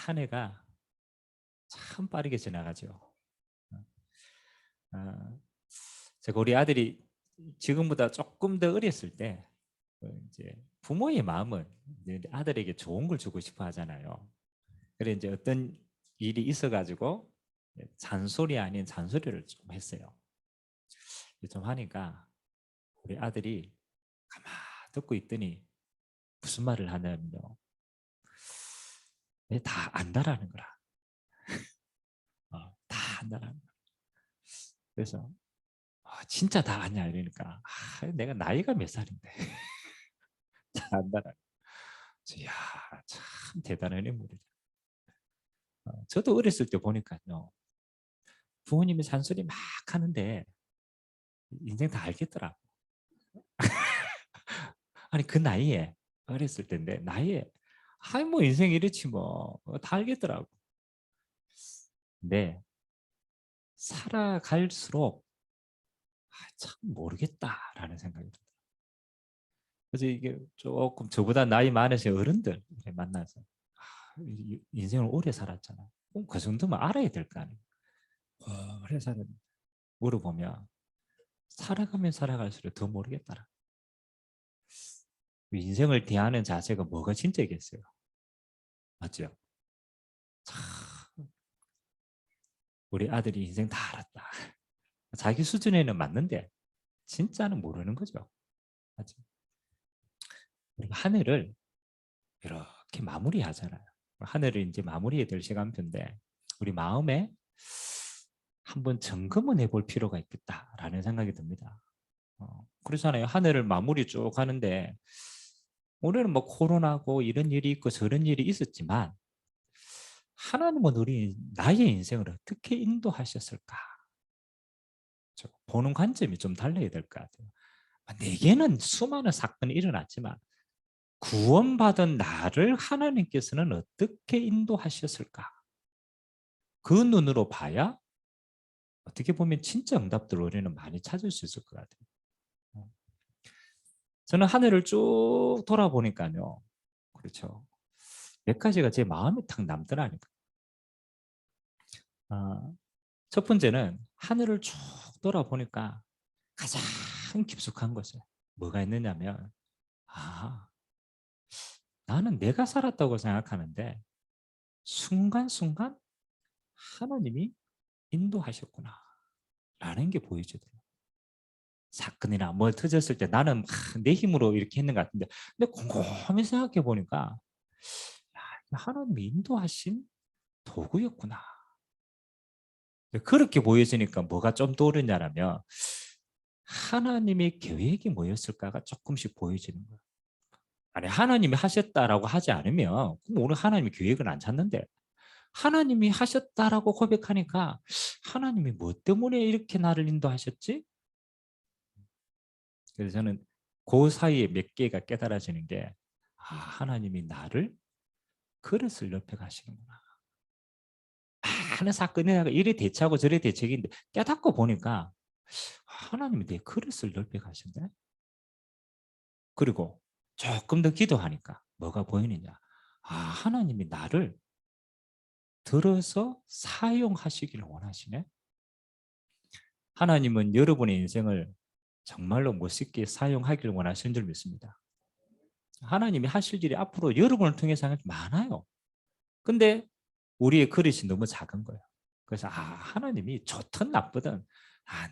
한 해가 참 빠르게 지나가죠. 아, 제가 우리 아들이 지금보다 조금 더 어렸을 때 이제 부모의 마음은 이제 아들에게 좋은 걸 주고 싶어 하잖아요. 그래 이제 어떤 일이 있어가지고 잔소리 아닌 잔소리를 좀 했어요. 좀 하니까 우리 아들이 가만 듣고 있더니 무슨 말을 하냐면요. 다 안다라는 거라. 다 안다라는 거라. 그래서 진짜 다 아냐 이러니까 내가 나이가 몇 살인데 다 안다라는 거라. 이야 참 대단한 인물이다. 저도 어렸을 때 보니까요. 부모님이 잔소리 막 하는데 인생 다 알겠더라. 아니 그 나이에 어렸을 때인데 나이에 아이 뭐 인생 이렇지 뭐 다 알겠더라고. 근데 살아갈수록 참 모르겠다라는 생각이 들어요. 그래서 이게 조금 저보다 나이 많으신 어른들 만나서 인생을 오래 살았잖아. 그럼 그 정도면 알아야 될 거 아니에요. 오래 살았 물어보면 살아가면 살아갈수록 더 모르겠더라. 인생을 대하는 자세가 뭐가 진짜겠어요. 맞죠? 참, 우리 아들이 인생 다 알았다. 자기 수준에는 맞는데 진짜는 모르는 거죠. 맞죠? 우리가 한 해를 이렇게 마무리하잖아요. 한 해를 이제 마무리해야 될 시간표인데 우리 마음에 한번 점검은 해볼 필요가 있겠다라는 생각이 듭니다. 그렇잖아요. 한 해를 마무리 쭉 하는데 올해는 뭐 코로나고 이런 일이 있고 저런 일이 있었지만 하나님은 우리 나의 인생을 어떻게 인도하셨을까? 보는 관점이 좀 달라야 될 것 같아요. 내게는 수많은 사건이 일어났지만 구원받은 나를 하나님께서는 어떻게 인도하셨을까? 그 눈으로 봐야 어떻게 보면 진짜 응답들을 우리는 많이 찾을 수 있을 것 같아요. 저는 한 해를 쭉 돌아보니까요. 그렇죠. 몇 가지가 제 마음에 탁 남더라니까. 첫 번째는 하늘을 쭉 돌아보니까 가장 깊숙한 것이 뭐가 있느냐면 나는 내가 살았다고 생각하는데 순간순간 하나님이 인도하셨구나 라는 게 보여지더라고요. 사건이나 뭘 터졌을 때 나는 내 힘으로 이렇게 했는 것 같은데 근데 곰곰이 생각해 보니까 하나님이 인도하신 도구였구나. 그렇게 보여지니까 뭐가 좀 떠오르냐면 하나님의 계획이 뭐였을까가 조금씩 보여지는 거예요. 아니 하나님이 하셨다라고 하지 않으면 그럼 오늘 하나님의 계획은 안 찾는데 하나님이 하셨다라고 고백하니까 하나님이 뭐 때문에 이렇게 나를 인도하셨지? 그래서 저는 그 사이에 몇 개가 깨달아지는 게 하나님이 나를 그릇을 옆에 가시는구나. 많은 사건이 이래 대처하고 저래 대처인데 깨닫고 보니까 하나님이 내 그릇을 넓게 가신대. 그리고 조금 더 기도하니까 뭐가 보이느냐. 하나님이 나를 들어서 사용하시기를 원하시네. 하나님은 여러분의 인생을 정말로 멋있게 사용하기를 원하시는 줄 믿습니다. 하나님이 하실 일이 앞으로 여러분을 통해서 많아요. 근데 우리의 그릇이 너무 작은 거예요. 그래서 하나님이 좋든 나쁘든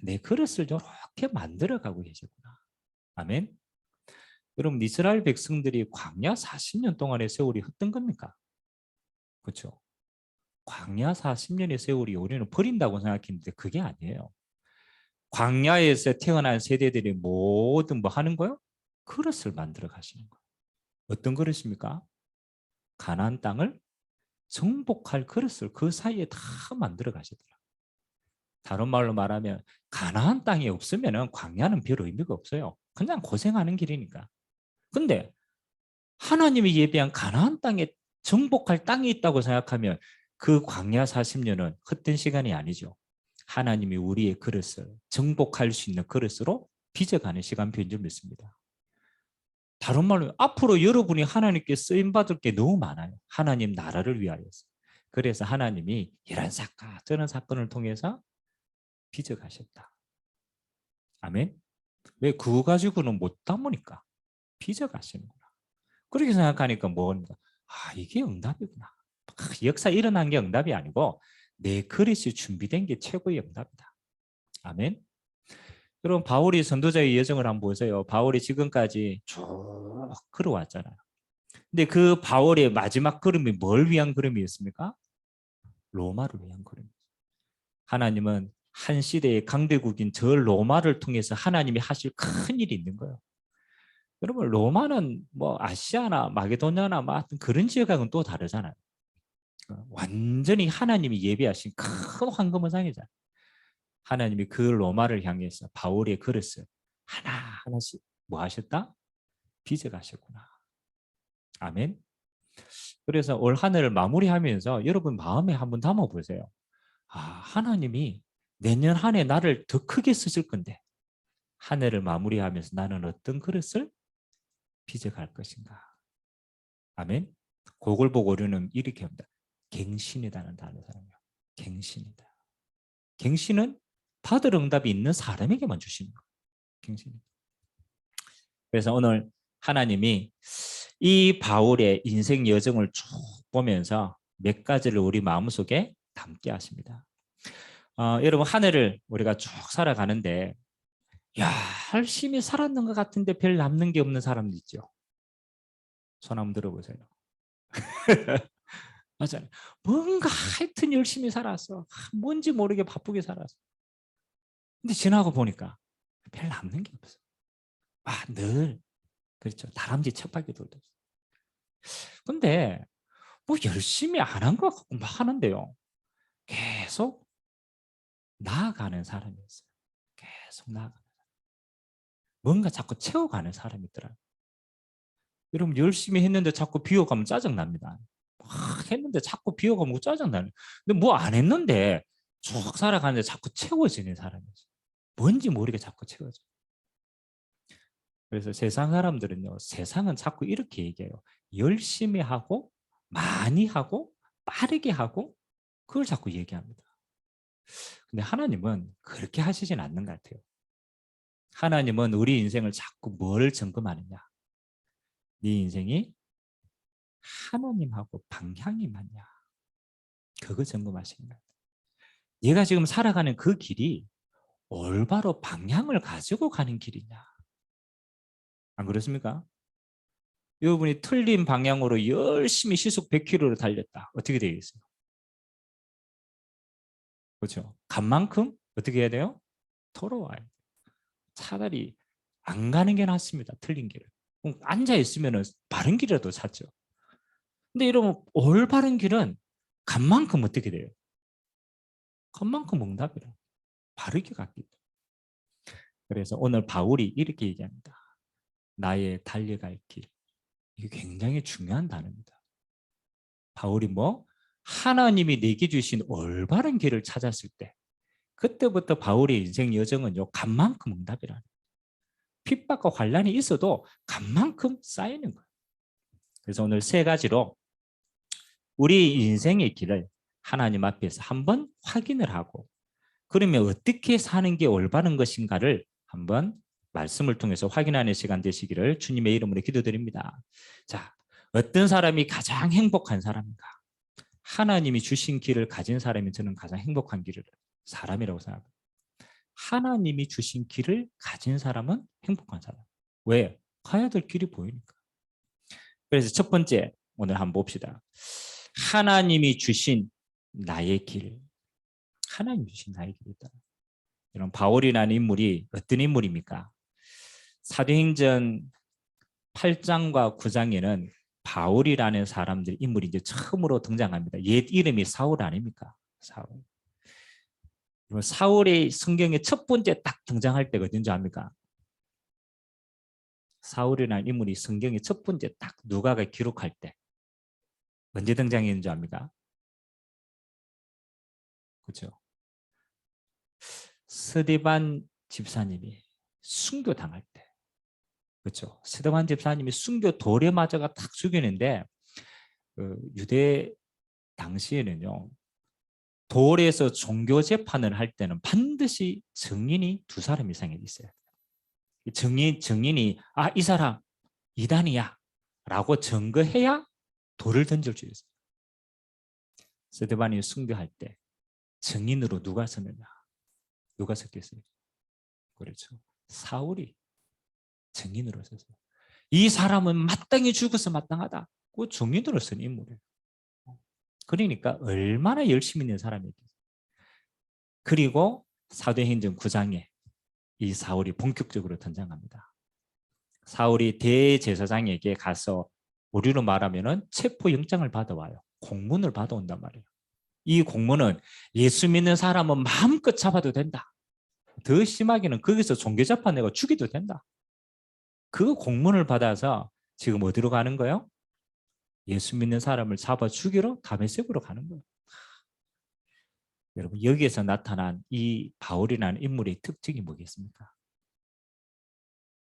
내 그릇을 이렇게 만들어가고 계시구나. 아멘. 여러분 이스라엘 백성들이 광야 40년 동안의 세월이 헛된 겁니까? 그렇죠. 광야 40년의 세월이 우리는 버린다고 생각했는데 그게 아니에요. 광야에서 태어난 세대들이 모든 뭐 하는 거요? 그릇을 만들어 가시는 거예요. 어떤 그릇입니까? 가나안 땅을 정복할 그릇을 그 사이에 다 만들어 가시더라. 다른 말로 말하면 가나안 땅이 없으면 광야는 별 의미가 없어요. 그냥 고생하는 길이니까. 근데 하나님이 예비한 가나안 땅에 정복할 땅이 있다고 생각하면 그 광야 40년은 헛된 시간이 아니죠. 하나님이 우리의 그릇을 정복할 수 있는 그릇으로 빚어가는 시간표인 줄 믿습니다. 다른 말로 앞으로 여러분이 하나님께 쓰임받을 게 너무 많아요. 하나님 나라를 위하여서. 그래서 하나님이 이런 사건 저런 사건을 통해서 빚어가셨다. 아멘. 왜 그거 가지고는 못 담으니까 빚어가시는구나. 그렇게 생각하니까 뭐입니까? 아, 이게 응답이구나. 역사 일어난 게 응답이 아니고 내 그릇이 준비된 게 최고의 응답이다. 아멘. 여러분, 바울이 선도자의 여정을 한번 보세요. 바울이 지금까지 쭉 걸어왔잖아요. 근데 그 바울의 마지막 걸음이 뭘 위한 걸음이었습니까? 로마를 위한 걸음. 하나님은 한 시대의 강대국인 저 로마를 통해서 하나님이 하실 큰 일이 있는 거예요. 여러분, 로마는 뭐 아시아나 마게도냐나 뭐 그런 지역하고는 또 다르잖아요. 완전히 하나님이 예비하신 큰 황금의 상이잖아요. 하나님이 그 로마를 향해서 바울의 그릇을 하나하나씩 뭐 하셨다? 빚어가셨구나. 아멘. 그래서 올 한 해를 마무리하면서 여러분 마음에 한번 담아보세요. 아, 하나님이 내년 한 해 나를 더 크게 쓰실 건데 한 해를 마무리하면서 나는 어떤 그릇을 빚어갈 것인가. 아멘. 그걸 보고 우리는 이렇게 합니다. 갱신이라는 단어 사용해요. 갱신이다. 갱신은 받을 응답이 있는 사람에게만 주시는 거예요. 갱신. 그래서 오늘 하나님이 이 바울의 인생 여정을 쭉 보면서 몇 가지를 우리 마음속에 담게 하십니다. 여러분, 한 해를 우리가 쭉 살아가는데 야, 열심히 살았는 것 같은데 별 남는 게 없는 사람도 있죠. 손 한번 들어보세요. 맞아요. 뭔가 하여튼 열심히 살았어. 뭔지 모르게 바쁘게 살았어. 근데 지나고 보니까 별 남는 게 없어. 늘 그렇죠. 다람쥐 쳇바퀴 돌듯. 근데 뭐 열심히 안 한 것 같고 막 하는데요. 계속 나아가는 사람이었어요. 계속 나아가는 사람. 뭔가 자꾸 채워가는 사람이 있더라고요. 여러분, 열심히 했는데 자꾸 비워가면 짜증납니다. 막 했는데 자꾸 비워가면 짜증나요. 근데 뭐 안 했는데 쭉 살아가는데 자꾸 채워지는 사람이었어요. 뭔지 모르게 자꾸 채워져. 그래서 세상 사람들은요, 세상은 자꾸 이렇게 얘기해요. 열심히 하고, 많이 하고, 빠르게 하고, 그걸 자꾸 얘기합니다. 근데 하나님은 그렇게 하시진 않는 것 같아요. 하나님은 우리 인생을 자꾸 뭘 점검하느냐. 네 인생이 하나님하고 방향이 맞냐. 그거 점검하시는 거예요. 얘가 지금 살아가는 그 길이 올바로 방향을 가지고 가는 길이냐. 안 그렇습니까? 여러분이 틀린 방향으로 열심히 시속 100km를 달렸다. 어떻게 되겠어요? 그렇죠. 간 만큼 어떻게 해야 돼요? 돌아와요. 차라리 안 가는 게 낫습니다. 틀린 길을. 앉아 있으면 바른 길이라도 찾죠. 근데 이러면 올바른 길은 간 만큼 어떻게 돼요? 간 만큼 응답이라. 바르게 갔기 때문에. 그래서 오늘 바울이 이렇게 얘기합니다. 나의 달려갈 길. 이게 굉장히 중요한 단어입니다. 바울이 뭐? 하나님이 내게 주신 올바른 길을 찾았을 때 그때부터 바울의 인생 여정은요, 간만큼 응답이라는 거예요. 핍박과 환란이 있어도 간만큼 쌓이는 거예요. 그래서 오늘 세 가지로 우리 인생의 길을 하나님 앞에서 한번 확인을 하고 그러면 어떻게 사는 게 올바른 것인가를 한번 말씀을 통해서 확인하는 시간 되시기를 주님의 이름으로 기도드립니다. 자, 어떤 사람이 가장 행복한 사람인가? 하나님이 주신 길을 가진 사람이 저는 가장 행복한 길을 사람이라고 생각합니다. 하나님이 주신 길을 가진 사람은 행복한 사람. 왜? 가야 될 길이 보이니까. 그래서 첫 번째 오늘 한번 봅시다. 하나님이 주신 나의 길. 하나님이 주신 나의 길이다. 이런 바울이라는 인물이 어떤 인물입니까? 사도행전 8장과 9장에는 바울이라는 사람들 인물이 이제 처음으로 등장합니다. 옛 이름이 사울 아닙니까? 사울. 사울의 성경의 첫 번째 딱 등장할 때가 언제 압니까? 사울이라는 인물이 성경의 첫 번째 딱 누가가 기록할 때 언제 등장했는지 압니까? 그렇죠. 스데반 집사님이 순교 당할 때, 그렇죠. 스데반 집사님이 순교 돌에 맞아가 딱 죽이는데 유대 당시에는요, 돌에서 종교 재판을 할 때는 반드시 증인이 2사람 이상이 있어야 돼요. 증인이 이 사람 이단이야 라고 증거해야 돌을 던질 수 있어요. 스데반이 숭배할 때 증인으로 누가 섰느냐? 누가 섰겠어요? 그렇죠. 사울이 증인으로 섰어요. 이 사람은 마땅히 죽어서 마땅하다. 그 증인으로 선 인물이에요. 그러니까 얼마나 열심히 있는 사람이겠어요. 그리고 사도행전 9장에 이 사울이 본격적으로 등장합니다. 사울이 대제사장에게 가서 우리로 말하면 체포영장을 받아와요. 공문을 받아온단 말이에요. 이 공문은 예수 믿는 사람은 마음껏 잡아도 된다. 더 심하게는 거기서 종교재판 내가 죽여도 된다. 그 공문을 받아서 지금 어디로 가는 거예요? 예수 믿는 사람을 잡아 죽이러 다메섹으로 가는 거예요. 여러분, 여기에서 나타난 이 바울이라는 인물의 특징이 뭐겠습니까?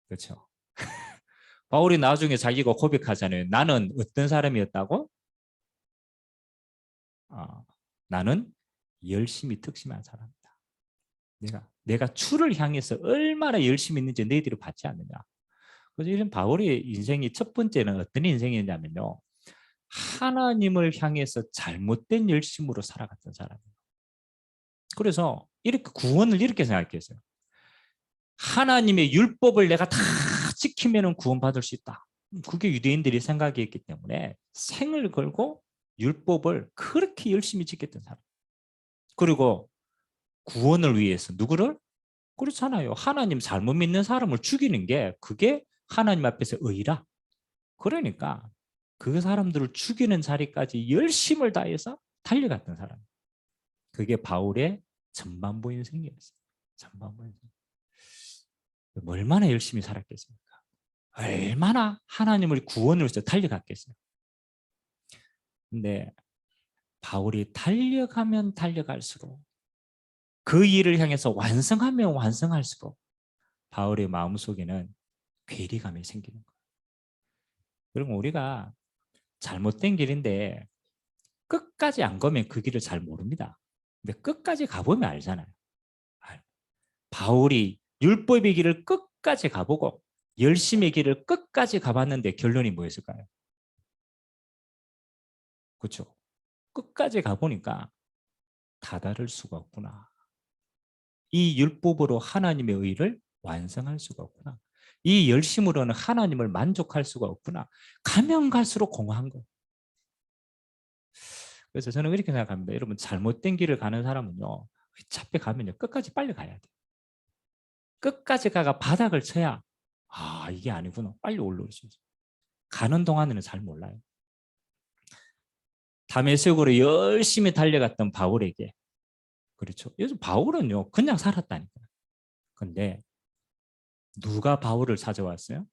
그렇죠. 바울이 나중에 자기가 고백하잖아요. 나는 어떤 사람이었다고? 나는 열심히 특심한 사람이다. 내가 주를 향해서 얼마나 열심히 있는지 너희들이 봤지 않느냐. 그래서 이런 바울의 인생이 첫 번째는 어떤 인생이냐면요, 하나님을 향해서 잘못된 열심으로 살아갔던 사람이에요. 그래서 이렇게 구원을 이렇게 생각했어요. 하나님의 율법을 내가 다 지키면 구원받을 수 있다. 그게 유대인들이 생각했기 때문에 생을 걸고 율법을 그렇게 열심히 지켰던 사람. 그리고 구원을 위해서 누구를? 그렇잖아요. 하나님 잘못 믿는 사람을 죽이는 게 그게 하나님 앞에서 의라. 그러니까 그 사람들을 죽이는 자리까지 열심을 다해서 달려갔던 사람. 그게 바울의 전반부 인생이었어요. 전반부 인생. 얼마나 열심히 살았겠습니까? 얼마나 하나님을 구원을 위해서 달려갔겠어요. 근데 바울이 달려가면 달려갈수록 그 일을 향해서 완성하면 완성할수록 바울의 마음속에는 괴리감이 생기는 거예요. 그럼 우리가 잘못된 길인데 끝까지 안 가면 그 길을 잘 모릅니다. 근데 끝까지 가보면 알잖아요. 바울이 율법의 길을 끝까지 가보고 열심의 길을 끝까지 가봤는데 결론이 뭐였을까요? 그렇죠. 끝까지 가보니까 다다를 수가 없구나. 이 율법으로 하나님의 의를 완성할 수가 없구나. 이 열심으로는 하나님을 만족할 수가 없구나. 가면 갈수록 공허한 거예요. 그래서 저는 이렇게 생각합니다. 여러분, 잘못된 길을 가는 사람은요, 어차피 가면요, 끝까지 빨리 가야 돼요. 끝까지 가가 바닥을 쳐야 이게 아니구나. 빨리 올라올 수 있어요. 가는 동안에는 잘 몰라요. 다메섹으로 열심히 달려갔던 바울에게, 그렇죠. 요즘 바울은요, 그냥 살았다니까요. 근데 누가 바울을 찾아왔어요?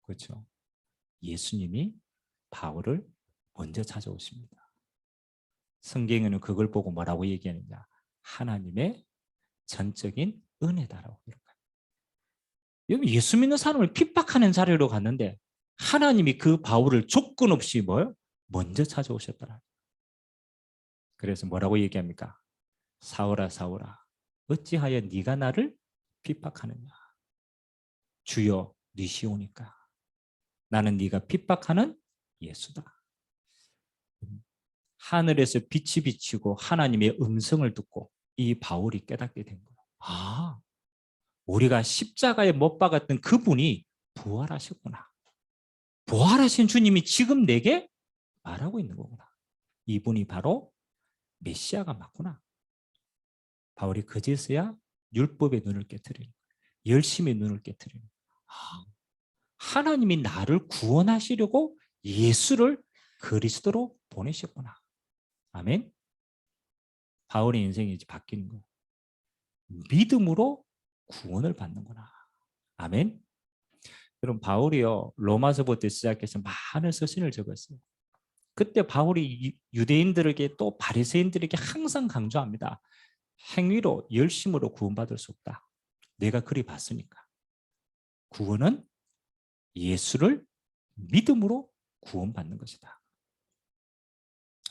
그렇죠. 예수님이 바울을 먼저 찾아오십니다. 성경에는 그걸 보고 뭐라고 얘기하느냐? 하나님의 전적인 은혜다라고 이렇게. 여기 예수 믿는 사람을 핍박하는 자리로 갔는데 하나님이 그 바울을 조건 없이 뭐요? 먼저 찾아오셨더라. 그래서 뭐라고 얘기합니까? 사울아 사울아 어찌하여 네가 나를 핍박하느냐? 주여 니시오니까 나는 네가 핍박하는 예수다. 하늘에서 빛이 비치고 하나님의 음성을 듣고 이 바울이 깨닫게 된 거예요. 우리가 십자가에 못 박았던 그분이 부활하셨구나. 부활하신 주님이 지금 내게 말하고 있는 거구나. 이분이 바로 메시아가 맞구나. 바울이 그제서야 율법의 눈을 깨트리는 거예요. 열심히 눈을 깨트리는 거예요. 하나님이 나를 구원하시려고 예수를 그리스도로 보내셨구나. 아멘. 바울의 인생이 이제 바뀌는 거예요. 믿음으로 구원을 받는구나. 아멘. 그럼 바울이요 로마서부터 시작해서 많은 서신을 적었어요. 그때 바울이 유대인들에게 또 바리새인들에게 항상 강조합니다. 행위로 열심으로 구원받을 수 없다. 내가 그리 봤으니까. 구원은 예수를 믿음으로 구원받는 것이다.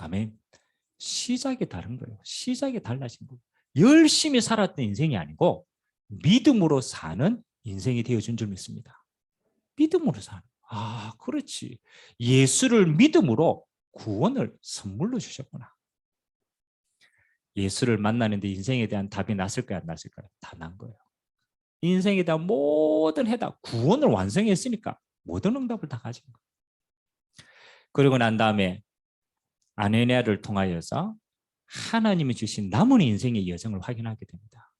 아멘. 시작이 다른 거예요. 시작이 달라진 거예요. 열심히 살았던 인생이 아니고 믿음으로 사는 인생이 되어준 줄 믿습니다. 믿음으로 사는. 아, 그렇지. 예수를 믿음으로 구원을 선물로 주셨구나. 예수를 만나는데 인생에 대한 답이 났을까요? 안 났을까요? 다 난 거예요. 인생에 대한 모든 해답, 구원을 완성했으니까 모든 응답을 다 가진 거예요. 그리고 난 다음에 아내네아를 통하여서 하나님이 주신 남은 인생의 여정을 확인하게 됩니다.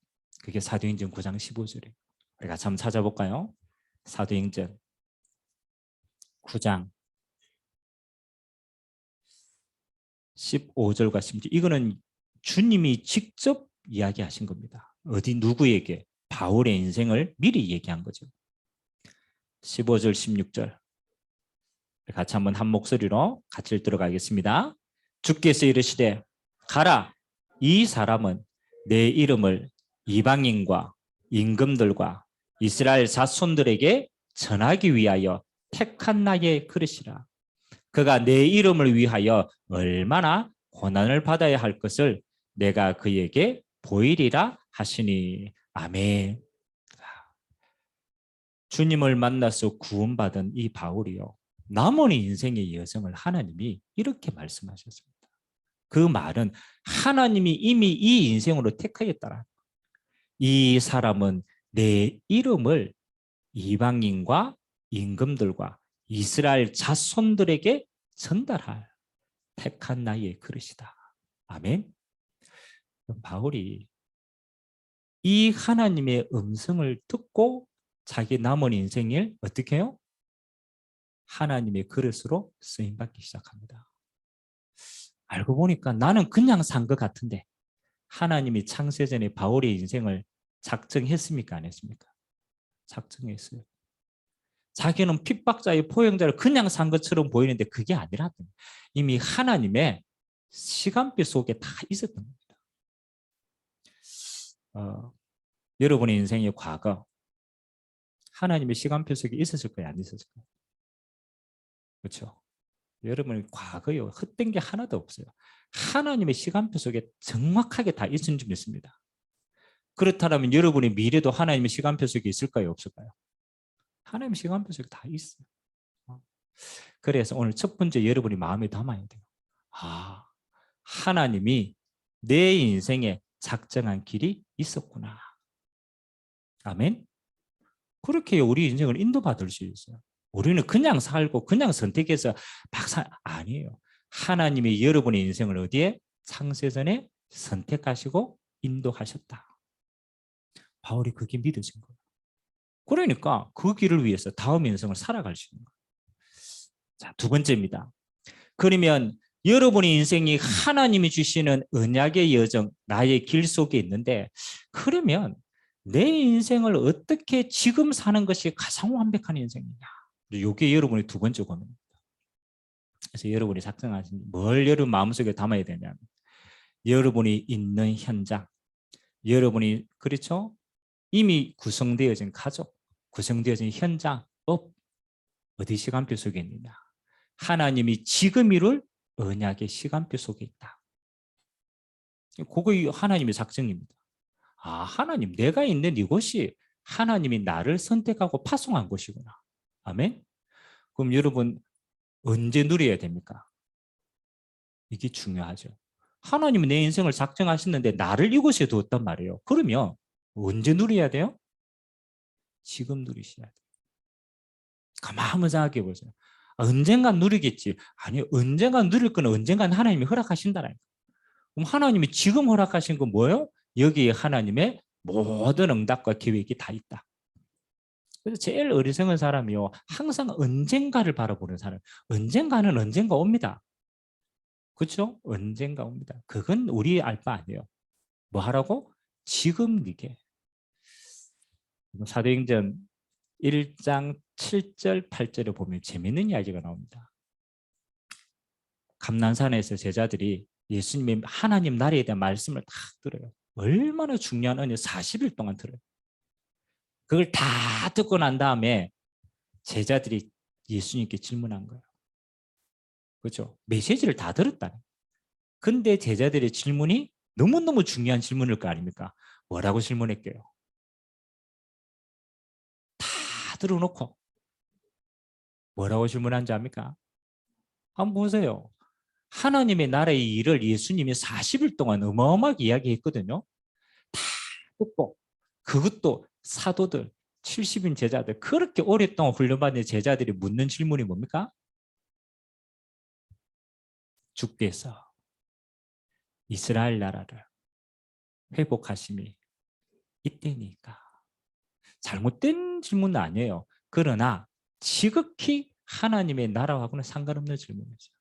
그게 사도행전 9장 15절이에요. 우리 같이 한번 찾아볼까요? 사도행전 9장 15절과 16절. 이거는 주님이 직접 이야기하신 겁니다. 어디 누구에게? 바울의 인생을 미리 얘기한 거죠. 15절 16절 같이 한번 한 목소리로 같이 들어가겠습니다. 주께서 이르시되 가라, 이 사람은 내 이름을 이방인과 임금들과 이스라엘 자손들에게 전하기 위하여 택한 나의 그릇이라. 그가 내 이름을 위하여 얼마나 고난을 받아야 할 것을 내가 그에게 보이리라 하시니. 아멘. 주님을 만나서 구원받은 이 바울이요, 남은 인생의 여정을 하나님이 이렇게 말씀하셨습니다. 그 말은 하나님이 이미 이 인생으로 택하였다라. 이 사람은 내 이름을 이방인과 임금들과 이스라엘 자손들에게 전달할 택한 나의 그릇이다. 아멘. 바울이 이 하나님의 음성을 듣고 자기 남은 인생을 어떻게 해요? 하나님의 그릇으로 쓰임받기 시작합니다. 알고 보니까 나는 그냥 산 것 같은데 하나님이 창세전에 바울의 인생을 작정했습니까? 안 했습니까? 작정했어요. 자기는 핍박자의 포용자를 그냥 산 것처럼 보이는데 그게 아니라 이미 하나님의 시간표 속에 다 있었던 겁니다. 여러분의 인생의 과거 하나님의 시간표 속에 있었을 거예요? 안 있었을 거예요? 그렇죠? 여러분의 과거요, 헛된 게 하나도 없어요. 하나님의 시간표 속에 정확하게 다 있는 줄 믿습니다. 그렇다면 여러분의 미래도 하나님의 시간표 속에 있을까요? 없을까요? 하나님의 시간표 속에 다 있어요. 그래서 오늘 첫 번째 여러분이 마음에 담아야 돼요. 아, 하나님이 내 인생에 작정한 길이 있었구나. 아멘. 그렇게 우리 인생을 인도받을 수 있어요. 우리는 그냥 살고 그냥 선택해서 아니에요. 하나님이 여러분의 인생을 어디에? 창세전에 선택하시고 인도하셨다. 바울이 그게 믿어진 거예요. 그러니까 그 길을 위해서 다음 인생을 살아갈 수 있는 거예요. 자, 두 번째입니다. 그러면 여러분의 인생이 하나님이 주시는 언약의 여정, 나의 길 속에 있는데, 그러면 내 인생을 어떻게 지금 사는 것이 가장 완벽한 인생이냐? 이게 여러분의 두 번째 고민입니다. 그래서 여러분이 작정하신 뭘 여러분 마음속에 담아야 되냐면, 여러분이 있는 현장, 여러분이 그렇죠? 이미 구성되어진 가족, 구성되어진 현장, 업, 어디 시간표 속에 있느냐? 하나님이 지금 이룰 언약의 시간표 속에 있다. 그거 하나님의 작정입니다. 아, 하나님, 내가 있는 이곳이 하나님이 나를 선택하고 파송한 곳이구나. 아멘. 그럼 여러분 언제 누려야 됩니까? 이게 중요하죠. 하나님이 내 인생을 작정하셨는데 나를 이곳에 두었단 말이에요. 그러면 언제 누려야 돼요? 지금 누리셔야 돼요. 가만 한번 생각해 보세요. 언젠간 누리겠지. 아니, 언젠간 누릴 거는 언젠간 하나님이 허락하신다라니까. 그럼 하나님이 지금 허락하신 건 뭐예요? 여기에 하나님의 모든 응답과 계획이 다 있다. 그래서 제일 어리석은 사람이요, 항상 언젠가를 바라보는 사람. 언젠가는 언젠가 옵니다. 그렇죠? 언젠가 옵니다. 그건 우리 알 바 아니에요. 뭐 하라고? 지금 이게. 사도행전 1장 7절 8절에 보면 재밌는 이야기가 나옵니다. 감난산에서 제자들이 예수님의 하나님 나라에 대한 말씀을 다 들어요. 얼마나 중요한 은혜 40일 동안 들어요. 그걸 다 듣고 난 다음에 제자들이 예수님께 질문한 거예요. 그렇죠? 메시지를 다 들었다. 근데 제자들의 질문이 너무너무 중요한 질문일 거 아닙니까? 뭐라고 질문했게요? 다 들어놓고 뭐라고 질문한지 압니까? 한번 보세요. 하나님의 나라의 일을 예수님이 40일 동안 어마어마하게 이야기했거든요. 다 듣고 그것도 사도들 70인 제자들 그렇게 오랫동안 훈련받은 제자들이 묻는 질문이 뭡니까? 주께서 이스라엘 나라를 회복하심이 이때니까. 잘못된 질문은 아니에요. 그러나 지극히 하나님의 나라하고는 상관없는 질문이죠.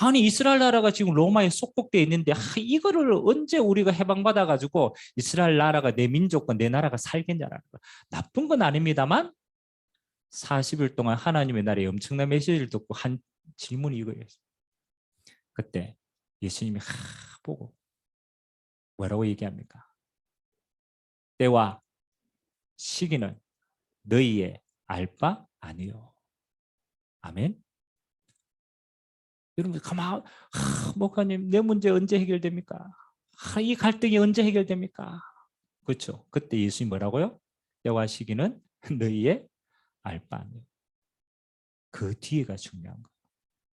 아니 이스라엘 나라가 지금 로마에 속국되어 있는데 이거를 언제 우리가 해방받아 가지고 이스라엘 나라가 내 민족과 내 나라가 살겠냐라는 거. 나쁜 건 아닙니다만 40일 동안 하나님의 나라의 엄청난 메시지를 듣고 한 질문이 이거였어요. 그때 예수님이 보고 뭐라고 얘기합니까? 때와 시기는 너희의 알 바 아니요. 아멘. 여러분 가만 목사님 내 문제 언제 해결됩니까? 이 갈등이 언제 해결됩니까? 그렇죠. 그때 예수님 뭐라고요? 때와 시기는 너희의 알 바 아니요. 그 뒤에가 중요한 거예요.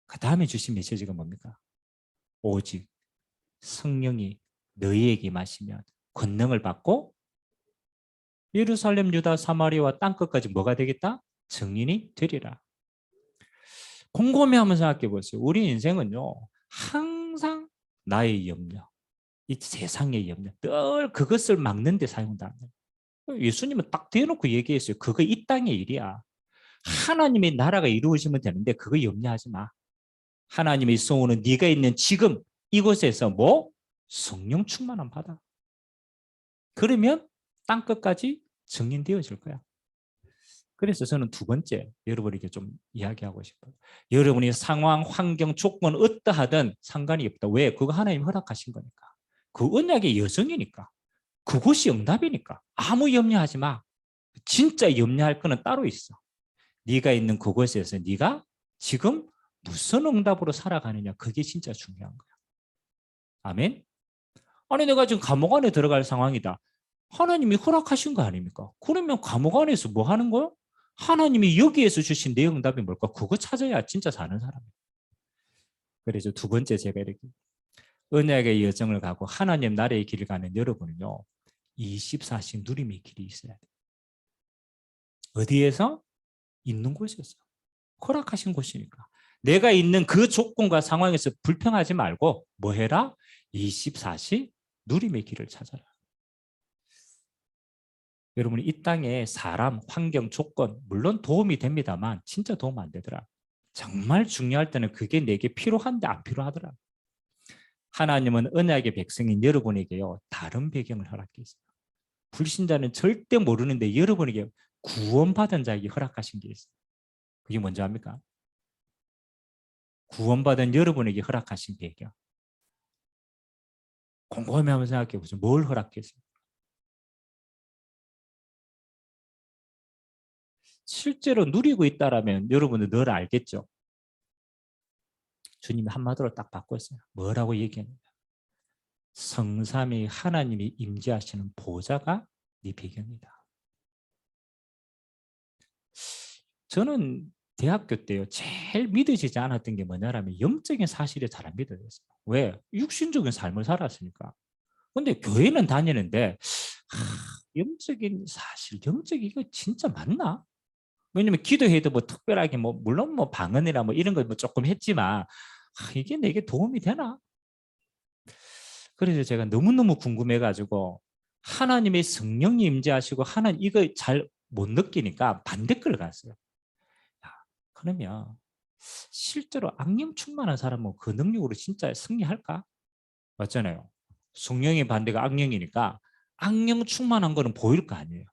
그 다음에 주신 메시지가 뭡니까? 오직 성령이 너희에게 마시면 권능을 받고 예루살렘, 유다, 사마리아와 땅끝까지 뭐가 되겠다? 증인이 되리라. 곰곰이 한번 생각해 보세요. 우리 인생은요, 항상 나의 염려, 이 세상의 염려, 늘 그것을 막는 데 사용된다. 예수님은 딱 대놓고 얘기했어요. 그거 이 땅의 일이야. 하나님의 나라가 이루어지면 되는데 그거 염려하지 마. 하나님의 소원은 네가 있는 지금 이곳에서 뭐? 성령 충만함 받아. 그러면 땅끝까지 증인되어질 거야. 그래서 저는 두 번째 여러분에게 좀 이야기하고 싶어요. 여러분이 상황, 환경, 조건 어떠하든 상관이 없다. 왜? 그거 하나님 허락하신 거니까. 그 언약의 여정이니까. 그것이 응답이니까. 아무 염려하지 마. 진짜 염려할 거는 따로 있어. 네가 있는 그곳에서 네가 지금 무슨 응답으로 살아가느냐. 그게 진짜 중요한 거야. 아멘? 아니 내가 지금 감옥 안에 들어갈 상황이다. 하나님이 허락하신 거 아닙니까? 그러면 감옥 안에서 뭐 하는 거요? 하나님이 여기에서 주신 내 응답이 뭘까? 그거 찾아야 진짜 사는 사람이에요. 그래서 두 번째 제가 이렇게 언약의 여정을 가고 하나님 나라의 길을 가는 여러분은요. 24시 누림의 길이 있어야 돼요. 어디에서? 있는 곳에서. 허락하신 곳이니까. 내가 있는 그 조건과 상황에서 불평하지 말고 뭐 해라? 24시 누림의 길을 찾아라. 여러분이 이 땅에 사람, 환경, 조건 물론 도움이 됩니다만 진짜 도움 안 되더라. 정말 중요할 때는 그게 내게 필요한데 안 필요하더라. 하나님은 언약의 백성인 여러분에게요. 다른 배경을 허락했어요. 불신자는 절대 모르는데 여러분에게 구원받은 자에게 허락하신 게 있어요. 그게 뭔지 압니까? 구원받은 여러분에게 허락하신 배경. 곰곰이 한번 생각해 보세요. 뭘 허락했어요? 실제로 누리고 있다라면 여러분은 늘 알겠죠. 주님이 한마디로 딱 바꿨어요. 뭐라고 얘기합니다. 성삼위 하나님이 임재하시는 보좌가 네 배경이다. 저는 대학교 때요. 제일 믿어지지 않았던 게 뭐냐면 영적인 사실에 잘 안 믿어졌어요. 왜? 육신적인 삶을 살았으니까. 근데 교회는 다니는데 영적인 사실, 영적 이거 진짜 맞나? 왜냐면 기도해도 뭐 특별하게 뭐 물론 뭐 방언이나 뭐 이런 거 뭐 조금 했지만 이게 내게 도움이 되나? 그래서 제가 너무너무 궁금해가지고 하나님의 성령이 임재하시고 하나님 이거 잘 못 느끼니까 반대걸 갔어요. 야, 그러면 실제로 악령 충만한 사람은 그 능력으로 진짜 승리할까? 맞잖아요. 성령의 반대가 악령이니까 악령 충만한 거는 보일 거 아니에요.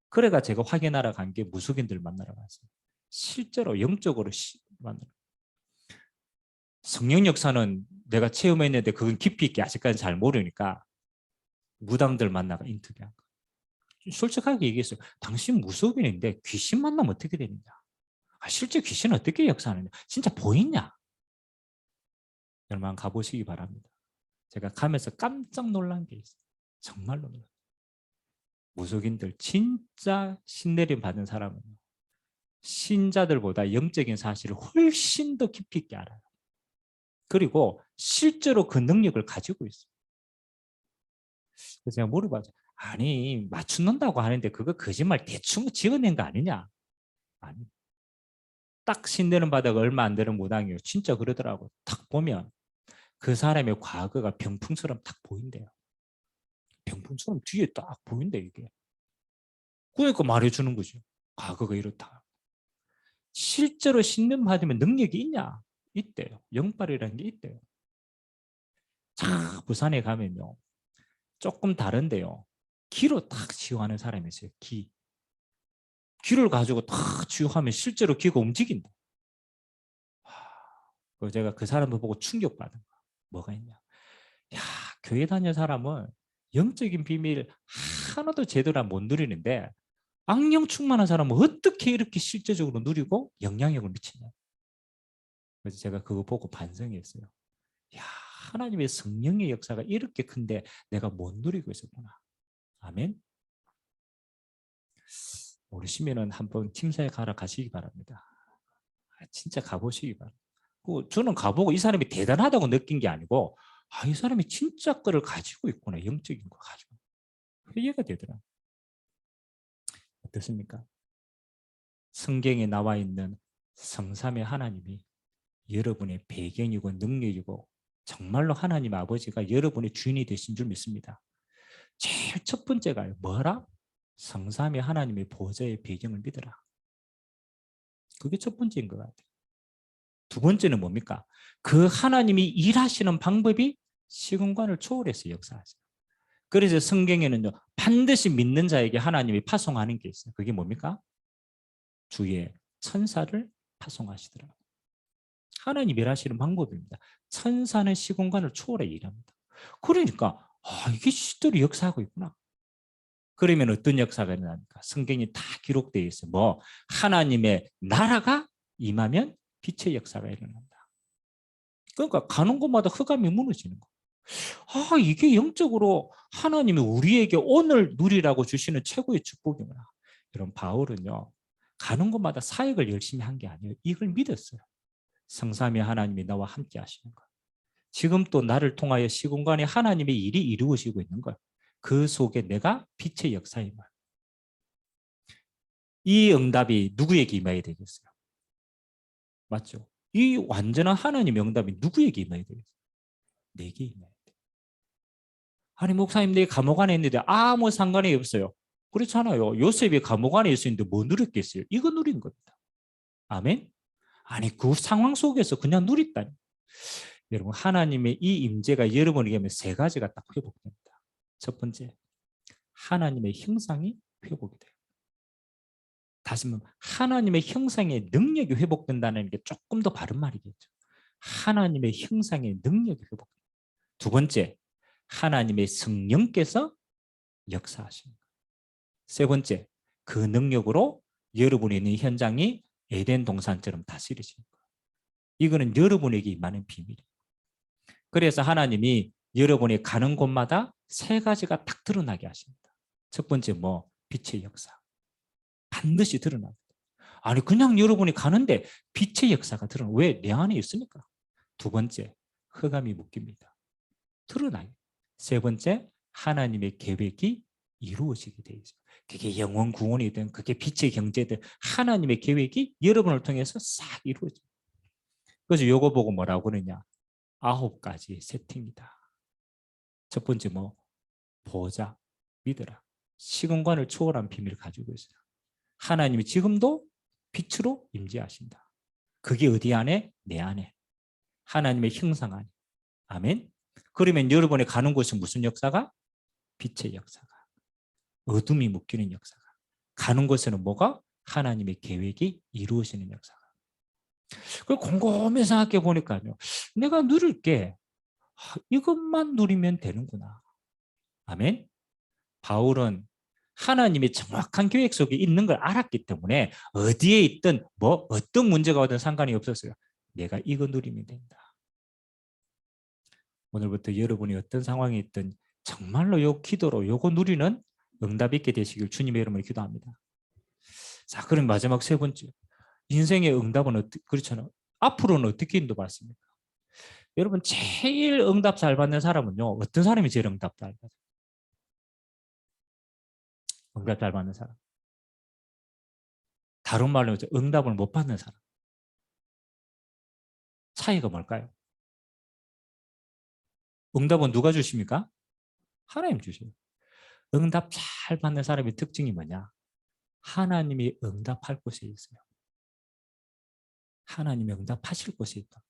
그래가 제가 확인하러 간 게 무속인들 만나러 갔어요. 실제로 영적으로 만나러. 성령 역사는 내가 체험했는데 그건 깊이 있게 아직까지 잘 모르니까 무당들 만나가 인터뷰한 거. 솔직하게 얘기했어요. 당신 무속인인데 귀신 만나면 어떻게 되느냐? 실제 귀신은 어떻게 역사하느냐? 진짜 보이냐? 여러분 가보시기 바랍니다. 제가 가면서 깜짝 놀란 게 있어요. 정말로 놀라요. 무속인들 진짜 신내림 받은 사람은 신자들보다 영적인 사실을 훨씬 더 깊이 있게 알아요. 그리고 실제로 그 능력을 가지고 있어요. 그래서 제가 물어봐서 아니 맞춘다고 하는데 그거 거짓말 대충 지어낸 거 아니냐? 아니. 딱 신내는 바다가 얼마 안 되는 무당이에요. 진짜 그러더라고요. 딱 보면 그 사람의 과거가 병풍처럼 딱 보인대요. 병풍처럼 뒤에 딱 보인대 이게. 그러니까 말해주는 거죠. 과거가 이렇다. 실제로 신냄 받으면 능력이 있냐? 있대요. 영빨이라는 게 있대요. 자, 부산에 가면요. 조금 다른데요. 기로 딱 치유하는 사람이 있어요. 기. 기를 가지고 딱 치유하면 실제로 기가 움직인다. 제가 그 사람을 보고 충격받은 거야. 뭐가 있냐? 야, 교회 다니는 사람은 영적인 비밀 하나도 제대로 못 누리는데 악령 충만한 사람은 어떻게 이렇게 실제적으로 누리고 영향력을 미치냐. 그래서 제가 그거 보고 반성했어요. 야, 하나님의 성령의 역사가 이렇게 큰데 내가 못 누리고 있었구나. 아멘. 모르시면은 한번 팀사에 가러 가시기 바랍니다. 진짜 가보시기 바랍니다. 저는 가보고 이 사람이 대단하다고 느낀 게 아니고 이 사람이 진짜 거를 가지고 있구나. 영적인 거 가지고. 이해가 되더라. 어떻습니까? 성경에 나와 있는 성삼의 하나님이 여러분의 배경이고 능력이고 정말로 하나님 아버지가 여러분의 주인이 되신 줄 믿습니다. 제일 첫 번째가 뭐라? 성삼의 하나님의 보좌의 배경을 믿어라. 그게 첫 번째인 것 같아요. 두 번째는 뭡니까? 그 하나님이 일하시는 방법이 시공간을 초월해서 역사하세요. 그래서 성경에는요, 반드시 믿는 자에게 하나님이 파송하는 게 있어요. 그게 뭡니까? 주의 천사를 파송하시더라고요. 하나님 일하시는 방법입니다. 천사는 시공간을 초월해 일합니다. 그러니까 이게 시들이 역사하고 있구나. 그러면 어떤 역사가 일어납니까? 성경이 다 기록되어 있어요. 하나님의 나라가 임하면 빛의 역사가 일어난다. 그러니까 가는 곳마다 흑암이 무너지는 거. 이게 영적으로 하나님이 우리에게 오늘 누리라고 주시는 최고의 축복이구나. 여러분 바울은요. 가는 곳마다 사역을 열심히 한 게 아니에요. 이걸 믿었어요. 성삼위 하나님이 나와 함께 하시는 것. 지금 또 나를 통하여 시공간에 하나님의 일이 이루어지고 있는 것. 그 속에 내가 빛의 역사임을. 이 응답이 누구에게 임해야 되겠어요? 맞죠? 이 완전한 하나님의 응답이 누구에게 임해야 되겠어요? 내게 임해야 돼요. 아니 목사님 내 감옥 안에 있는데 아무 상관이 없어요. 그렇잖아요. 요셉이 감옥 안에 있었는데 뭐 누렸겠어요? 이거 누린 겁니다. 아멘? 아니 그 상황 속에서 그냥 누렸다니. 여러분 하나님의 이 임재가 여러분에게 하면 세 가지가 딱 회복됩니다. 첫 번째, 하나님의 형상이 회복이 돼요. 다시 말하면 하나님의 형상의 능력이 회복된다는 게 조금 더 바른 말이겠죠. 하나님의 형상의 능력이 회복돼요. 두 번째, 하나님의 성령께서 역사하십니다. 세 번째, 그 능력으로 여러분이 있는 현장이 에덴 동산처럼 다스려지는 거예요. 이거는 여러분에게 임하는 비밀이에요. 그래서 하나님이 여러분이 가는 곳마다 세 가지가 딱 드러나게 하십니다. 첫 번째 빛의 역사. 반드시 드러납니다. 아니 그냥 여러분이 가는데 빛의 역사가 드러나. 왜? 내 안에 있으니까. 두 번째, 흑암이 묶입니다. 드러나요. 세 번째, 하나님의 계획이 이루어지게 되어 있어요. 그게 영원 구원이든 그게 빛의 경제든 하나님의 계획이 여러분을 통해서 싹 이루어져요. 그래서 요거 보고 뭐라고 그러냐. 9가지 세팅이다. 첫 번째 보자, 믿어라. 시공간을 초월한 비밀을 가지고 있어요. 하나님이 지금도 빛으로 임재하신다. 그게 어디 안에? 내 안에. 하나님의 형상 안에. 아멘. 그러면 여러분이 가는 곳은 무슨 역사가? 빛의 역사가. 어둠이 묶이는 역사가. 가는 곳에는 뭐가? 하나님의 계획이 이루어지는 역사가. 그 곰곰이 생각해 보니까요. 내가 누릴 게 이것만 누리면 되는구나. 아멘. 바울은 하나님의 정확한 계획 속에 있는 걸 알았기 때문에 어디에 있든 어떤 문제가 오든 상관이 없었어요. 내가 이거 누리면 된다. 오늘부터 여러분이 어떤 상황에 있든 정말로 요 기도로 요거 누리는 응답 있게 되시길 주님의 이름으로 기도합니다. 자, 그럼 마지막 세 번째. 인생의 응답은 그렇잖아요. 앞으로는 어떻게 인도받습니까? 여러분 제일 응답 잘 받는 사람은요. 어떤 사람이 제일 응답 잘 받아요? 응답 잘 받는 사람. 다른 말로 응답을 못 받는 사람. 차이가 뭘까요? 응답은 누가 주십니까? 하나님 주셔요. 응답 잘 받는 사람의 특징이 뭐냐? 하나님이 응답할 곳에 있어요. 하나님이 응답하실 곳에 있다.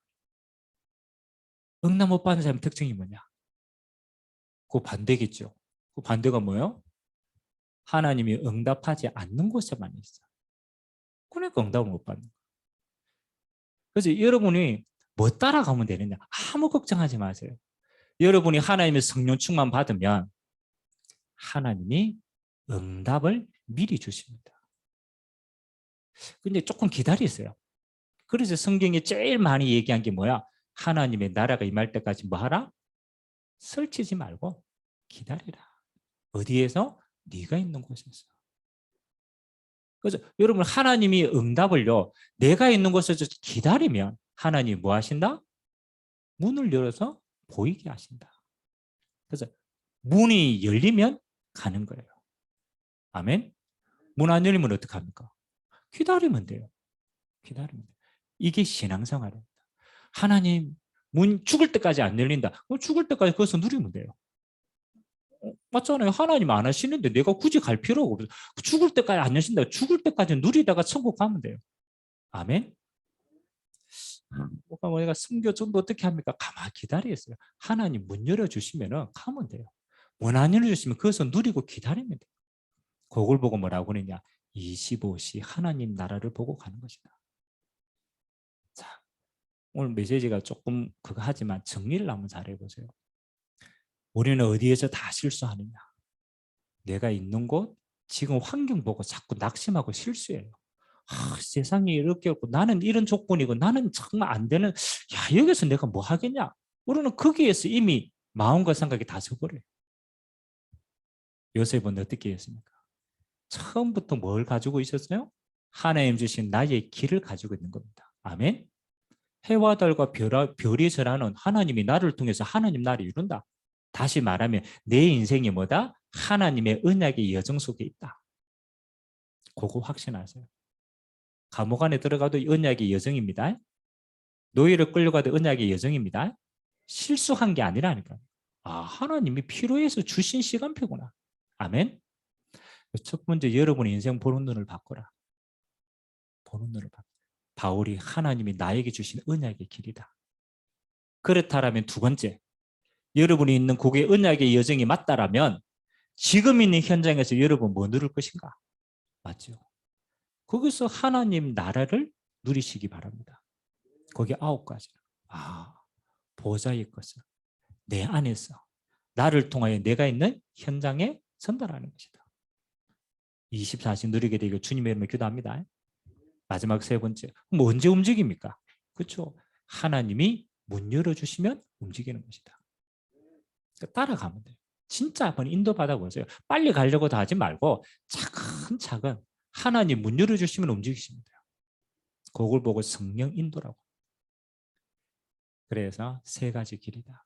응답 못 받는 사람의 특징이 뭐냐? 그 반대겠죠. 그 반대가 뭐예요? 하나님이 응답하지 않는 곳에만 있어. 그러니까 응답을 못 받는 거예요. 그래서 여러분이 뭐 따라가면 되느냐? 아무 걱정하지 마세요. 여러분이 하나님의 성령 충만 받으면 하나님이 응답을 미리 주십니다. 근데 조금 기다리세요. 그래서 성경에 제일 많이 얘기한 게 뭐야? 하나님의 나라가 임할 때까지 뭐 하라? 설치지 말고 기다리라. 어디에서? 네가 있는 곳에서. 그래서 여러분 하나님이 응답을요. 내가 있는 곳에서 기다리면 하나님이 뭐 하신다? 문을 열어서 보이게 하신다. 그래서 문이 열리면 가는 거예요. 아멘. 문 안 열리면 어떡합니까? 기다리면 돼요. 기다리면 돼요. 이게 신앙생활입니다. 하나님 문 죽을 때까지 안 열린다. 그럼 죽을 때까지 거기서 누리면 돼요. 맞잖아요. 하나님 안 하시는데 내가 굳이 갈 필요가 없어요. 죽을 때까지 안 여신다. 죽을 때까지 누리다가 천국 가면 돼요. 아멘. 우리가 선교 전도 어떻게 합니까? 가만히 기다리겠어요. 하나님 문 열어주시면 가면 돼요. 문 안 열어주시면 거기서 누리고 기다리면 돼요. 그걸 보고 뭐라고 그러냐? 25시 하나님 나라를 보고 가는 것이다. 자, 오늘 메시지가 조금 그거 하지만 정리를 한번 잘 해보세요. 우리는 어디에서 다 실수하느냐? 내가 있는 곳, 지금 환경 보고 자꾸 낙심하고 실수해요. 세상이 이렇게 없고 나는 이런 조건이고 나는 정말 안 되는, 야, 여기서 내가 뭐 하겠냐? 우리는 거기에서 이미 마음과 생각이 다 져버려요. 요셉은 어떻게 했습니까? 처음부터 뭘 가지고 있었어요? 하나님 주신 나의 길을 가지고 있는 겁니다. 아멘. 해와 달과 별이 절하는 하나님이 나를 통해서 하나님 나를 이룬다. 다시 말하면 내 인생이 뭐다? 하나님의 언약의 여정 속에 있다. 그거 확신하세요. 감옥 안에 들어가도 언약의 여정입니다. 노예를 끌려가도 언약의 여정입니다. 실수한 게 아니라니까요. 하나님이 필요해서 주신 시간표구나. 아멘. 첫 번째, 여러분의 인생 보는 눈을 바꿔라. 보는 눈을 바꿔. 바울이 하나님이 나에게 주신 언약의 길이다. 그렇다라면 두 번째, 여러분이 있는 그게 언약의 여정이 맞다라면 지금 있는 현장에서 여러분 뭐 누릴 것인가? 맞죠? 거기서 하나님 나라를 누리시기 바랍니다. 거기 9가지. 보좌의 것을 내 안에서 나를 통하여 내가 있는 현장에 전달하는 것이다. 24시 누리게 되길 주님의 이름으로 기도합니다. 마지막 세 번째, 뭐 언제 움직입니까? 그렇죠? 하나님이 문 열어주시면 움직이는 것이다. 그러니까 따라가면 돼요. 진짜 한번 인도받아 보세요. 빨리 가려고 다 하지 말고 차근차근 하나님 문 열어주시면 움직이시면 돼요. 그걸 보고 성령 인도라고. 그래서 세 가지 길이다.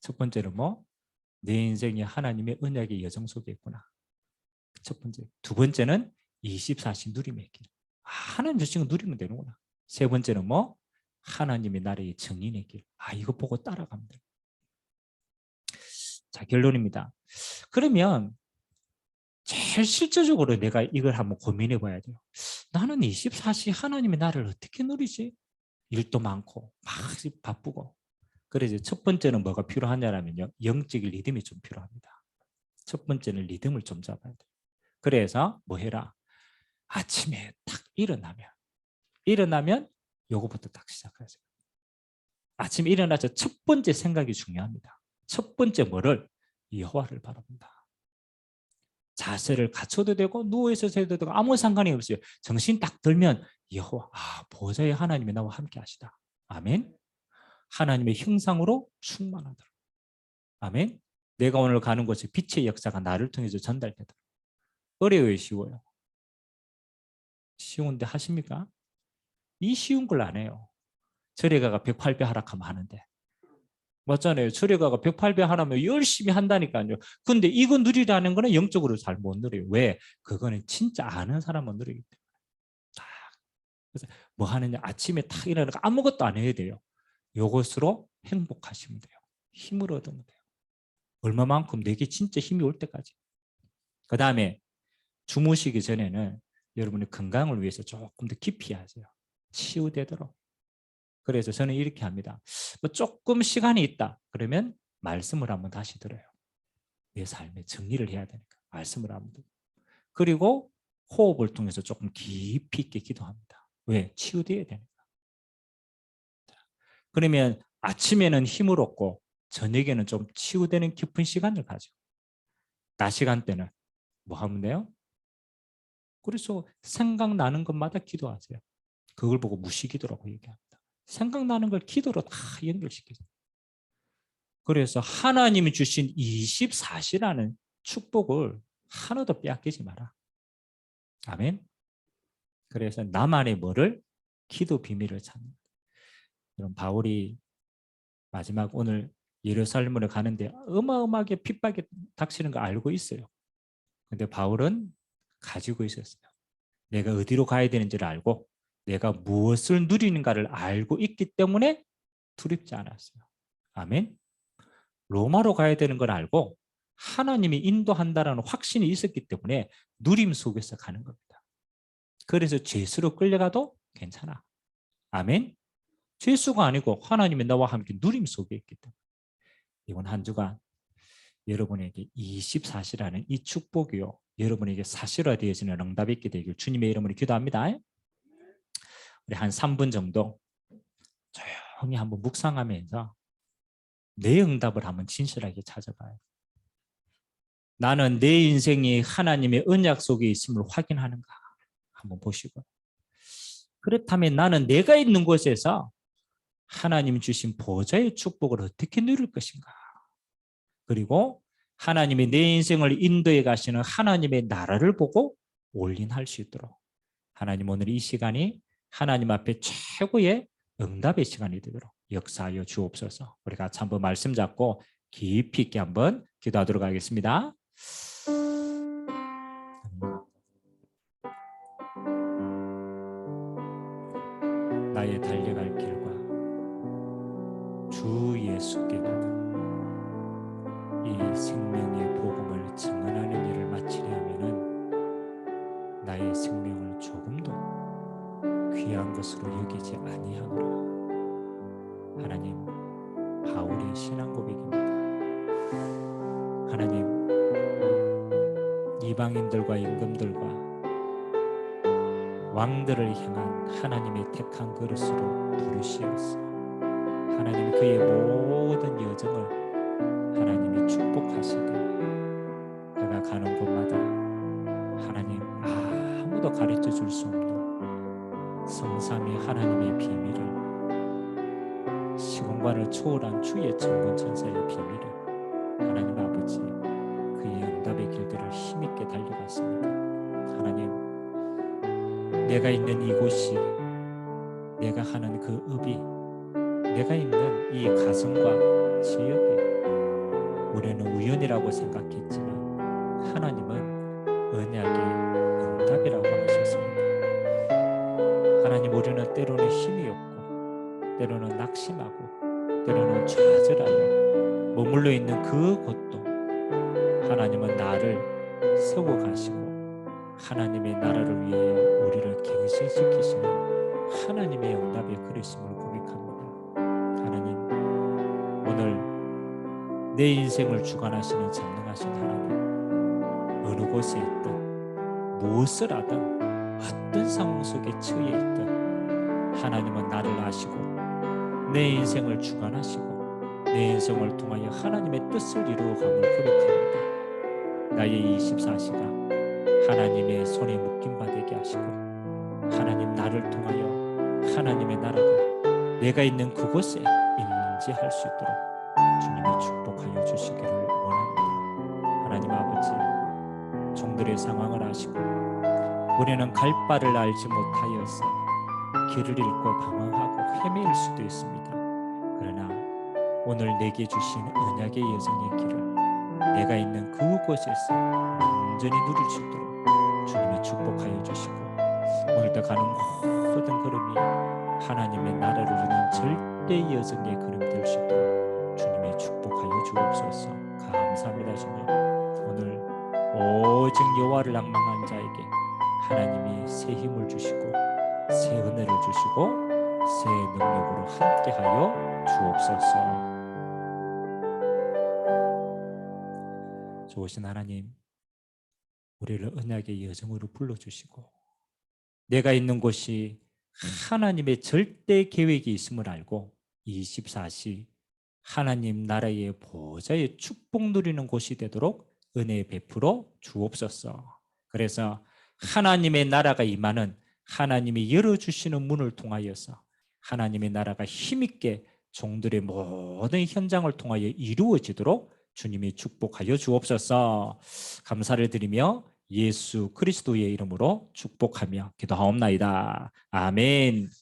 첫 번째는 뭐? 내 인생이 하나님의 언약의 여정 속에 있구나. 첫 번째. 두 번째는 24시 누림의 길. 하나님 주신 거 누리면 되는구나. 세 번째는 뭐? 하나님의 나라의 정인의 길. 이거 보고 따라가면 돼요. 자, 결론입니다. 그러면 제일 실질적으로 내가 이걸 한번 고민해 봐야 돼요. 나는 24시 하나님의 나라를 어떻게 누리지? 일도 많고 막 바쁘고. 그래서 첫 번째는 뭐가 필요하냐면요. 영적인 리듬이 좀 필요합니다. 첫 번째는 리듬을 좀 잡아야 돼요. 그래서 뭐 해라? 아침에 딱 일어나면 요거부터 딱 시작하세요. 아침에 일어나서 첫 번째 생각이 중요합니다. 첫 번째 뭐를? 여호와를 바라본다. 자세를 갖춰도 되고 누워있어도 되고 아무 상관이 없어요. 정신 딱 들면 여호와, 보좌의 하나님이 나와 함께 하시다. 아멘. 하나님의 형상으로 충만하더라. 아멘. 내가 오늘 가는 곳에 빛의 역사가 나를 통해서 전달되도록. 어려워요, 쉬워요? 쉬운데 하십니까? 이 쉬운 걸 안 해요. 절에가가 108배 하락하면 하는데. 맞잖아요. 절에가가 108배 하라면 열심히 한다니까요. 근데 이거 누리라는 거는 영적으로 잘 못 누려요. 왜? 그거는 진짜 아는 사람만 누리기 때문에. 딱. 그래서 뭐 하느냐? 아침에 탁 일어나서 아무것도 안 해야 돼요. 이것으로 행복하시면 돼요. 힘을 얻으면 돼요. 얼마만큼 내게 진짜 힘이 올 때까지. 그 다음에 주무시기 전에는 여러분의 건강을 위해서 조금 더 깊이 하세요. 치유되도록. 그래서 저는 이렇게 합니다. 뭐 조금 시간이 있다. 그러면 말씀을 한번 다시 들어요. 내 삶에 정리를 해야 되니까 말씀을 한번 들어요. 그리고 호흡을 통해서 조금 깊이 있게 기도합니다. 왜? 치유되어야 되니까. 그러면 아침에는 힘을 얻고 저녁에는 좀 치유되는 깊은 시간을 가져. 낮 시간대는 뭐 하면 돼요? 그래서 생각나는 것마다 기도하세요. 그걸 보고 무시기도라고 얘기합니다. 생각나는 걸 기도로 다 연결시키죠. 그래서 하나님이 주신 24시라는 축복을 하나도 빼앗기지 마라. 아멘. 그래서 나만의 뭐를? 기도 비밀을 찾는. 그럼 바울이 마지막 오늘 예루살렘으로 가는데 어마어마하게 핍박이 닥치는 거 알고 있어요. 근데 바울은 가지고 있었어요. 내가 어디로 가야 되는지를 알고 내가 무엇을 누리는가를 알고 있기 때문에 두렵지 않았어요. 아멘. 로마로 가야 되는 걸 알고 하나님이 인도한다라는 확신이 있었기 때문에 누림 속에서 가는 겁니다. 그래서 죄수로 끌려가도 괜찮아. 아멘. 죄수가 아니고 하나님이 나와 함께 누림 속에 있기 때문에 이번 한 주간 여러분에게 24시라는 이 축복이요. 여러분에게 사실화되어지는 응답이 있게 되길 주님의 이름으로 기도합니다. 우리 한 3분 정도 조용히 한번 묵상하면서 내 응답을 한번 진실하게 찾아봐요. 나는 내 인생이 하나님의 언약 속에 있음을 확인하는가 한번 보시고, 그렇다면 나는 내가 있는 곳에서 하나님 주신 보좌의 축복을 어떻게 누릴 것인가. 그리고 하나님이 내 인생을 인도해 가시는 하나님의 나라를 보고 올인할 수 있도록 하나님 오늘 이 시간이 하나님 앞에 최고의 응답의 시간이 되도록 역사하여 주옵소서. 우리 같이 한번 말씀 잡고 깊이 있게 한번 기도하도록 하겠습니다. 나의 달려갈 길과 주 예수께 가는 이 생명의 복음을 증언하는 일을 마치려 하면은 나의 생명을 조금도 귀한 것으로 여기지 아니하노라. 하나님, 바울의 신앙 고백입니다. 하나님, 이방인들과 임금들과 왕들을 향한 하나님의 택한 그릇으로 부르시었어. 하나님 그의 모든 여정을 하나님이 축복하시되 그가 가는 곳마다 하나님 아무도 가르쳐 줄 수 없는 성삼위 하나님의 비밀을, 시공간을 초월한 주의 천군천사의 비밀을 하나님 아버지 그의 응답의 길들을 힘있게 달려갔습니다. 하나님, 내가 있는 이곳이, 내가 하는 그 업이, 내가 있는 이 가정과 지역이 우리는 우연이라고 생각했지만 하나님은 언약의 응답이라고 하셨습니다. 하나님, 우리는 때로는 힘이 없고 때로는 낙심하고 때로는 좌절하여 머물러 있는 그 곳도 하나님은 나를 세워가시고 하나님의 나라를 위해 우리를 갱신시키시는 하나님의 응답의 그리심을 고백합니다. 하나님, 오늘 내 인생을 주관하시는 전능하신 하나님, 어느 곳에 있든 무엇을 하든 어떤 상황 속에 처해 있든 하나님은 나를 아시고 내 인생을 주관하시고 내 인생을 통하여 하나님의 뜻을 이루어감을 고백합니다. 나의 24시가 하나님의 손에 묶임 받게 하시고 하나님 나를 통하여 하나님의 나라가 내가 있는 그곳에 임재할 수 있도록 주님이 축복하여 축복하여 주시기를 원합니다. 하나님 아버지, 종들의 상황을 아시고 우리는 갈 바를 알지 못하여서 길을 잃고 방황하고 헤매일 수도 있습니다. 그러나 오늘 내게 주신 언약의 여정의 길을 내가 있는 그곳에서 온전히 누릴 수 있도록 주님이 축복하여 주시고, 오늘도 가는 모든 걸음이 하나님의 나라를 이루는 절대 여정의 걸음 될 수 있도록 주님이 축복하여 주옵소서. 감사합니다. 주님, 오늘 오직 여호와를 낭망한 자에게 하나님이 새 힘을 주시고 새 은혜를 주시고 새 능력으로 함께하여 주옵소서. 좋으신 하나님, 우리를 언약의 여정으로 불러주시고 내가 있는 곳이 하나님의 절대 계획이 있음을 알고 24시 하나님 나라의 보좌의 축복 누리는 곳이 되도록 은혜 베풀어 주옵소서. 그래서 하나님의 나라가 임하는, 하나님이 열어주시는 문을 통하여서 하나님의 나라가 힘있게 종들의 모든 현장을 통하여 이루어지도록 주님이 축복하여 주옵소서. 감사를 드리며 예수 그리스도의 이름으로 축복하며 기도하옵나이다. 아멘.